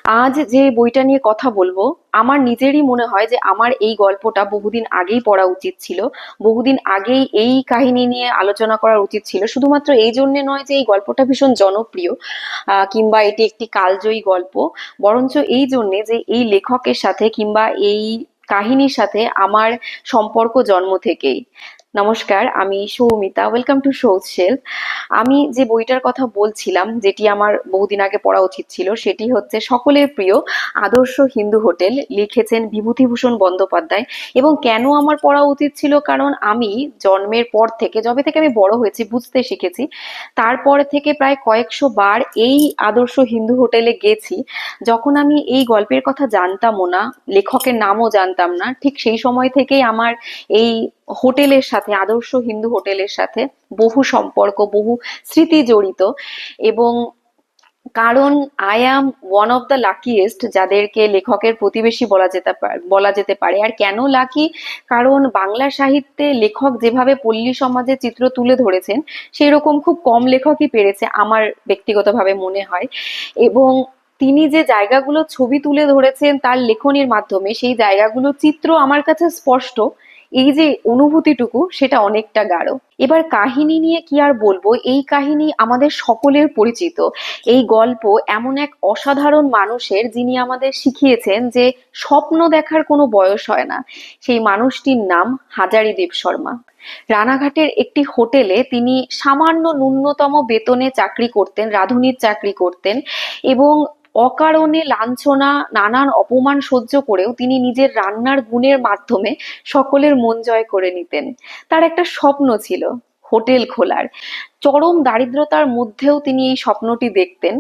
আজ যে বইটা নিয়ে কথা বলবো, আমার নিজেরই মনে হয় যে আমার এই গল্পটা বহুদিন আগেই পড়া উচিত ছিল। বহুদিন আগেই এই কাহিনী নিয়ে আলোচনা করা উচিত ছিল, শুধুমাত্র এই জন্যে নয় যে এই গল্পটা ভীষণ জনপ্রিয় কিংবা এটি একটি কালজয়ী গল্প, বরঞ্চ এই জন্যে যে এই লেখকের সাথে কিংবা এই কাহিনীর সাথে আমার সম্পর্ক জন্ম থেকেই। নমস্কার, আমি সৌমিতা, ওয়েলকাম টু সৌজ শেলফ। আমি যে বইটার কথা বলছিলাম, যেটি আমার বহুদিন আগে পড়া উচিত ছিল, সেটি হচ্ছে সকলের প্রিয় আদর্শ হিন্দু হোটেল। লিখেছেন বিভূতিভূষণ বন্দ্যোপাধ্যায়। এবং কেন আমার পড়া উচিত ছিল, কারণ আমি জন্মের পর থেকে, যবে থেকে আমি বড় হয়েছি, বুঝতে শিখেছি, তারপর থেকে প্রায় কয়েকশো বার এই আদর্শ হিন্দু হোটেলে গেছি। যখন আমি এই গল্পের কথা জানতামও না, লেখকের নামও জানতাম না, ঠিক সেই সময় থেকেই আমার এই হোটেলের সাথে, আদর্শ হিন্দু হোটেলের সাথে বহু সম্পর্ক, বহু স্মৃতি জড়িত। এবং কারণ I am one of the luckiest যাদেরকে লেখকের প্রতিবেশী বলা যেতে পারে। আর কেন লাকি? কারণ বাংলা সাহিত্যে লেখক যেভাবে পল্লী সমাজের চিত্র তুলে ধরেছেন, সেই রকম খুব কম লেখকই পেরেছে আমার ব্যক্তিগতভাবে মনে হয়। এবং তিনি যে জায়গাগুলো ছবি তুলে ধরেছেন তার লেখনীর মাধ্যমে, সেই জায়গাগুলোর চিত্র আমার কাছে স্পষ্ট। এই যে অনুভূতিটুকু, সেটা অনেকটা গাঢ়। এবার কাহিনী নিয়ে কি আর বলবো, এই কাহিনী আমাদের সকলের পরিচিত। এই গল্প এমন এক অসাধারণ মানুষের, যিনি আমাদের শিখিয়েছেন যে স্বপ্ন দেখার কোনো বয়স হয় না। সেই মানুষটির নাম হাজারি দেবশর্মা। রানাঘাটের একটি হোটেলে তিনি সামান্য ন্যূনতম বেতনে চাকরি করতেন, রাঁধুনির চাকরি করতেন। এবং অকারণে লাঞ্ছনা, নানান অপমান সহ্য করেও তিনি নিজের রান্নার গুণের মাধ্যমে সকলের মন জয় করে নিতেন। তার একটা স্বপ্ন ছিল হোটেল খোলার। চরম দারিদ্রতার মধ্যেও তিনি এই স্বপ্নটি দেখতেন।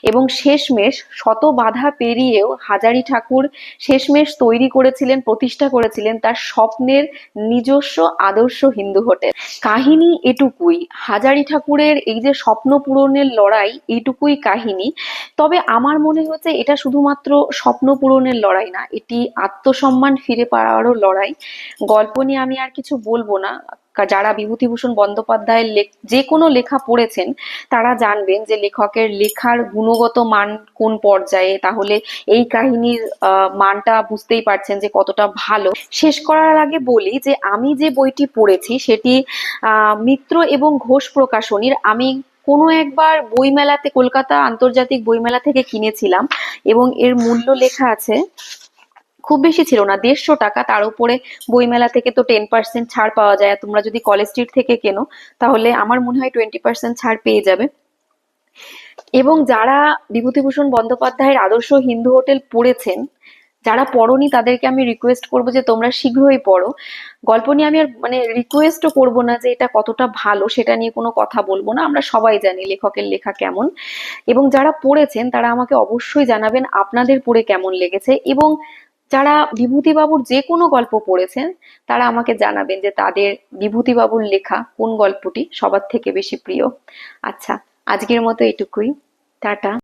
এবং শেষমেশ শত বাধা পেরিয়েও হাজারি ঠাকুর শেষমেশ তৈরি করেছিলেন, প্রতিষ্ঠা করেছিলেন তার স্বপ্নের নিজস্ব আদর্শ হিন্দু হোটেল। কাহিনী এটুকুই, হাজারি ঠাকুরের এই যে স্বপ্ন পূরণের লড়াই, এইটুকুই কাহিনী। তবে আমার মনে হচ্ছে এটা শুধুমাত্র স্বপ্ন পূরণের লড়াই না, এটি আত্মসম্মান ফিরে পাওয়ারও লড়াই। গল্প নিয়ে আমি আর কিছু বলবো না। যারা বিভূতিভূষণ বন্দ্যোপাধ্যায়ের যে কোনো লেখা পড়েছেন, তারা জানবেন যে লেখকের লেখার গুণগত মান কোন পর্যায়ে। তাহলে এই কাহিনীর মানটা বুঝতেই পারছেন যে কতটা ভালো। শেষ করার আগে বলি যে আমি যে বইটি পড়েছি সেটি মিত্র এবং ঘোষ প্রকাশনীর। আমি কোনো একবার বইমেলাতে, কলকাতা আন্তর্জাতিক বইমেলা থেকে কিনেছিলাম। এবং এর মূল্য লেখা আছে, খুব বেশি ছিল না, 150 টাকা। তার উপরে বইমেলা থেকে তো 10% ছাড় পাওয়া যায়। আর তোমরা যদি কলেজ স্ট্রিট থেকে কেনো, তাহলে আমার মনে হয় 20% ছাড় পেয়ে যাবে। এবং যারা বিভূতিভূষণ বন্দ্যোপাধ্যায়ের আদর্শ হিন্দু হোটেল পড়েছেন, যারা পড়োনি তাদেরকে আমি রিকোয়েস্ট করবো যে তোমরা শীঘ্রই পড়ো। গল্প নিয়ে আমি আর রিকোয়েস্টও করবো না যে এটা কতটা ভালো, সেটা নিয়ে কোনো কথা বলবো না, আমরা সবাই জানি লেখকের লেখা কেমন। এবং যারা পড়েছেন তারা আমাকে অবশ্যই জানাবেন আপনাদের পড়ে কেমন লেগেছে। এবং যারা বিভূতিবাবুর যে কোনো গল্প পড়েছেন, তারা আমাকে জানাবেন যে তাদের বিভূতিবাবুর লেখা কোন গল্পটি সবার থেকে বেশি প্রিয়। আচ্ছা, আজকের মতো এটুকুই। টাটা।